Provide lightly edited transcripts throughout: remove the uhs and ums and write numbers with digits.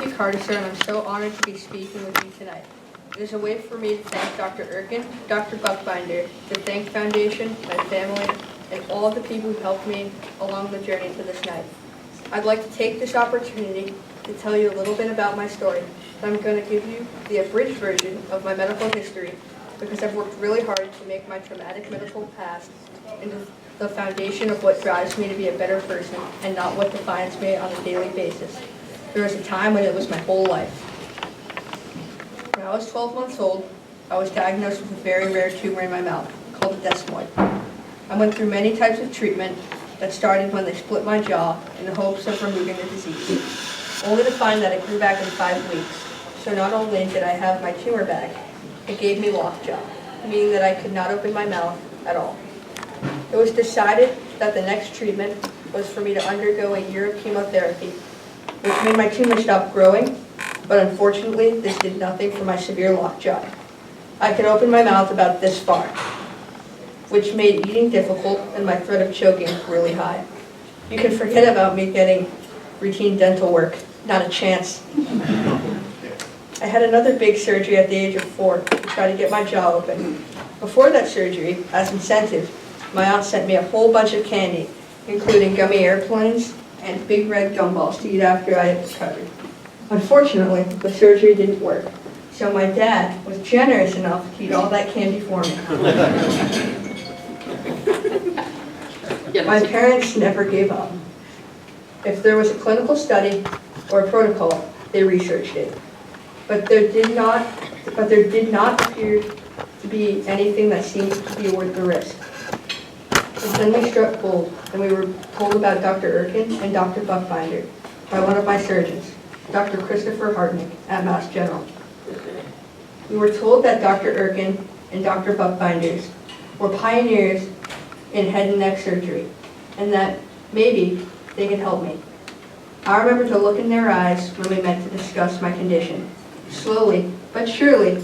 Matt Cartisser, and I'm so honored to be speaking with you tonight. It is a way for me to thank Dr. Erkin, Dr. Buckbinder, the Thanc Foundation, my family, and all the people who helped me along the journey to this night. I'd like to take this opportunity to tell you a little bit about my story. I'm going to give you the abridged version of my medical history because I've worked really hard to make my traumatic medical past into the foundation of what drives me to be a better person and not what defines me on a daily basis. There was a time when it was my whole life. When I was 12 months old, I was diagnosed with a very rare tumor in my mouth called a desmoid. I went through many types of treatment that started when they split my jaw in the hopes of removing the disease, only to find that it grew back in 5 weeks. So not only did I have my tumor back, it gave me lockjaw, meaning that I could not open my mouth at all. It was decided that the next treatment was for me to undergo a year of chemotherapy, which made my tumor stop growing, but unfortunately this did nothing for my severe lockjaw. I could open my mouth about this far, which made eating difficult and my threat of choking really high. You can forget about me getting routine dental work, not a chance. I had another big surgery at the age of 4 to try to get my jaw open. Before that surgery, as incentive, my aunt sent me a whole bunch of candy, including gummy airplanes and big red gumballs to eat after I had recovered. Unfortunately, the surgery didn't work, so my dad was generous enough to eat all that candy for me. My parents never gave up. If there was a clinical study or a protocol, they researched it. But there did not appear to be anything that seemed to be worth the risk. And then we struck gold, and we were told about Dr. Erkin and Dr. Buckbinder by one of my surgeons, Dr. Christopher Hartnick at Mass General. We were told that Dr. Erkin and Dr. Buckbinders were pioneers in head and neck surgery, and that maybe they could help me. I remember the look in their eyes when we met to discuss my condition. Slowly, but surely,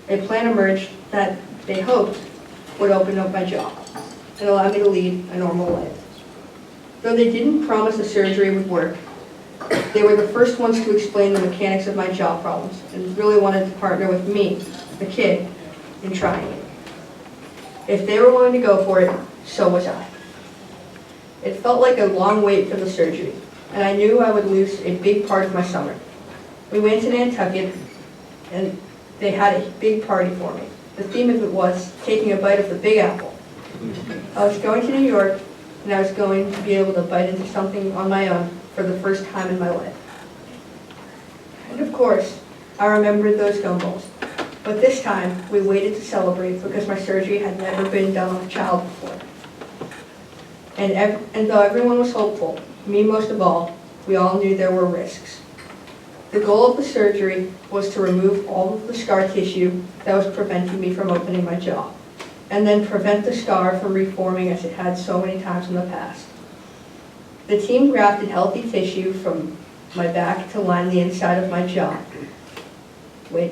a plan emerged that they hoped would open up my jaw and allow me to lead a normal life. Though they didn't promise the surgery would work, they were the first ones to explain the mechanics of my jaw problems and really wanted to partner with me, the kid, in trying it. If they were willing to go for it, so was I. It felt like a long wait for the surgery, and I knew I would lose a big part of my summer. We went to Nantucket, and they had a big party for me. The theme of it was taking a bite of the Big Apple. I was going to New York, and I was going to be able to bite into something on my own for the first time in my life. And of course, I remembered those gumballs. But this time, we waited to celebrate because my surgery had never been done on a child before. And though everyone was hopeful, me most of all, we all knew there were risks. The goal of the surgery was to remove all of the scar tissue that was preventing me from opening my jaw, and then prevent the scar from reforming as it had so many times in the past. The team grafted healthy tissue from my back to line the inside of my jaw. The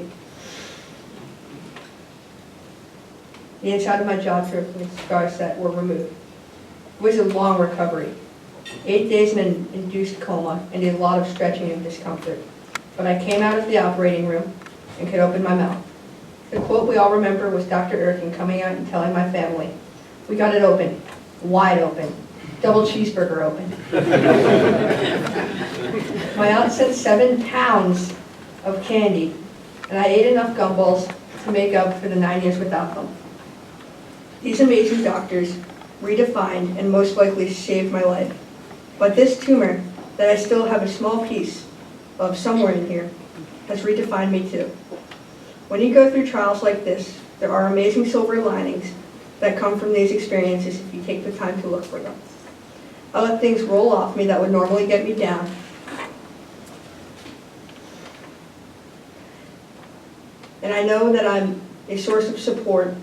inside of my jaw to replace scars that were removed. It was a long recovery, 8 days in an induced coma, and a lot of stretching and discomfort. But I came out of the operating room and could open my mouth. The quote we all remember was Dr. Erkin coming out and telling my family, "We got it open, wide open, double cheeseburger open." My aunt sent 7 pounds of candy, and I ate enough gumballs to make up for the 9 years without them. These amazing doctors redefined and most likely saved my life. But this tumor that I still have a small piece of somewhere in here has redefined me too. When you go through trials like this, there are amazing silver linings that come from these experiences if you take the time to look for them. I let things roll off me that would normally get me down. And I know that I'm a source of support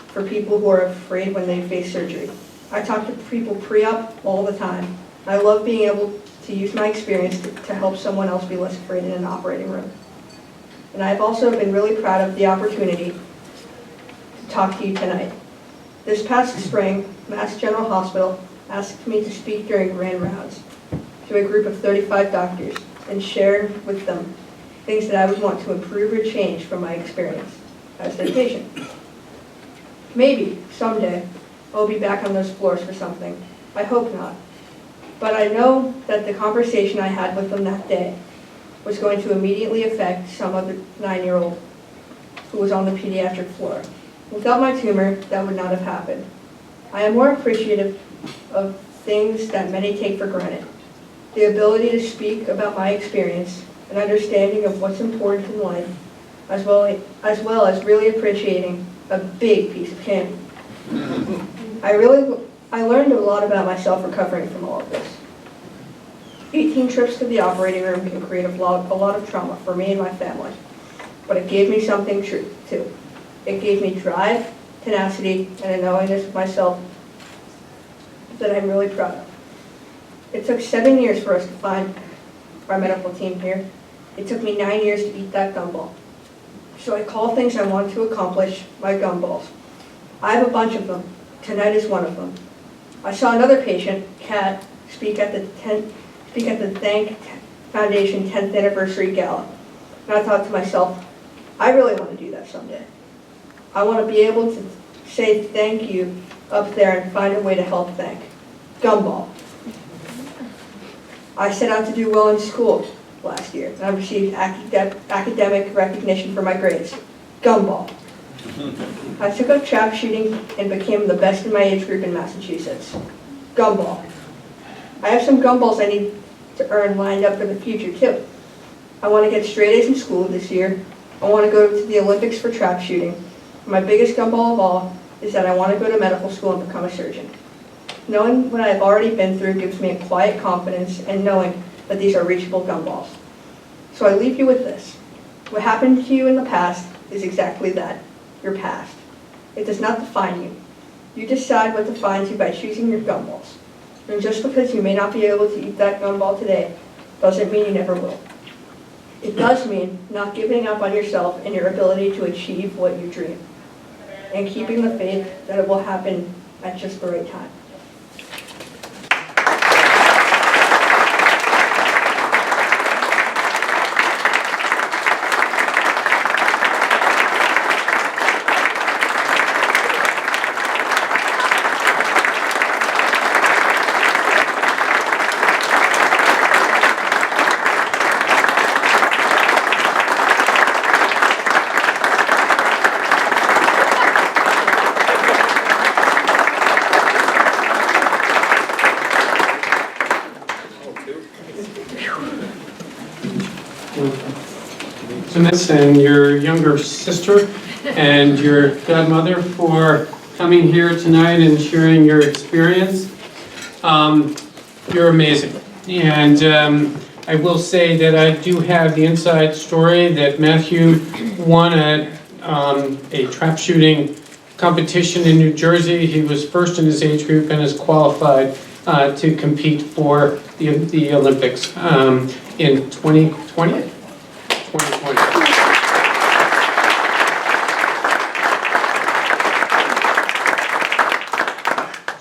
for people who are afraid when they face surgery. I talk to people pre-op all the time. I love being able to use my experience to help someone else be less afraid in an operating room. And I've also been really proud of the opportunity to talk to you tonight. This past spring, Mass General Hospital asked me to speak during grand rounds to a group of 35 doctors and share with them things that I would want to improve or change from my experience as their patient. Maybe, someday, I'll be back on those floors for something. I hope not. But I know that the conversation I had with them that day was going to immediately affect some other 9-year-old who was on the pediatric floor. Without my tumor, that would not have happened. I am more appreciative of things that many take for granted. The ability to speak about my experience, an understanding of what's important in life, as well as really appreciating a big piece of candy. I learned a lot about myself recovering from all of this. 18 trips to the operating room can create a lot of trauma for me and my family, but it gave me something true too. It gave me drive, tenacity, and a knowingness of myself that I'm really proud of. It took 7 years for us to find our medical team here. It took me 9 years to eat that gumball. So I call things I want to accomplish my gumballs. I have a bunch of them. Tonight is one of them. I saw another patient, Kat, speak at the Thanc Foundation 10th anniversary gala. And I thought to myself, I really want to do that someday. I want to be able to say thank you up there and find a way to help thank. Gumball. I set out to do well in school last year, and I received academic recognition for my grades. Gumball. I took up trap shooting and became the best in my age group in Massachusetts. Gumball. I have some gumballs I need to earn lined up for the future too. I want to get straight A's in school this year. I want to go to the Olympics for trap shooting. My biggest gumball of all is that I want to go to medical school and become a surgeon. Knowing what I've already been through gives me a quiet confidence and knowing that these are reachable gumballs. So I leave you with this. What happened to you in the past is exactly that, your past. It does not define you. You decide what defines you by choosing your gumballs. And just because you may not be able to eat that gumball today doesn't mean you never will. It does mean not giving up on yourself and your ability to achieve what you dream, and keeping the faith that it will happen at just the right time. So Miss and your younger sister and your godmother for coming here tonight and sharing your experience. You're amazing. And I will say that I do have the inside story that Matthew won a trap shooting competition in New Jersey. He was first in his age group and is qualified to compete for the Olympics in 2020.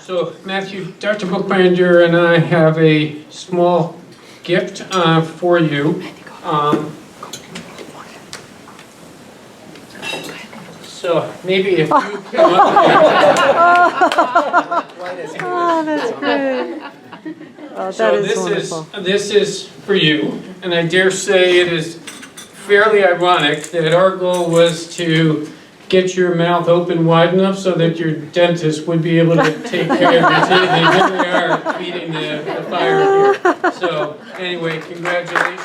So Matthew, Dr. Bookbinder and I have a small gift for you. So maybe if you come up Oh, that's great. Oh, that is wonderful. This is for you, and I dare say it is fairly ironic that our goal was to get your mouth open wide enough so that your dentist would be able to take care of your teeth. They really are feeding the fire here. So anyway, congratulations.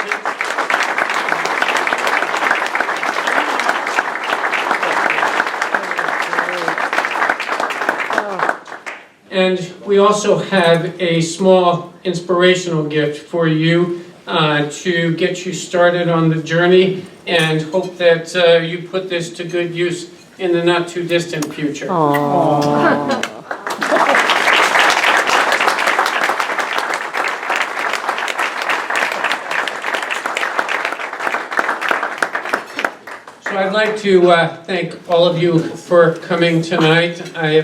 And we also have a small inspirational gift for you to get you started on the journey, and hope that you put this to good use in the not too distant future. Aww. So I'd like to thank all of you for coming tonight. I have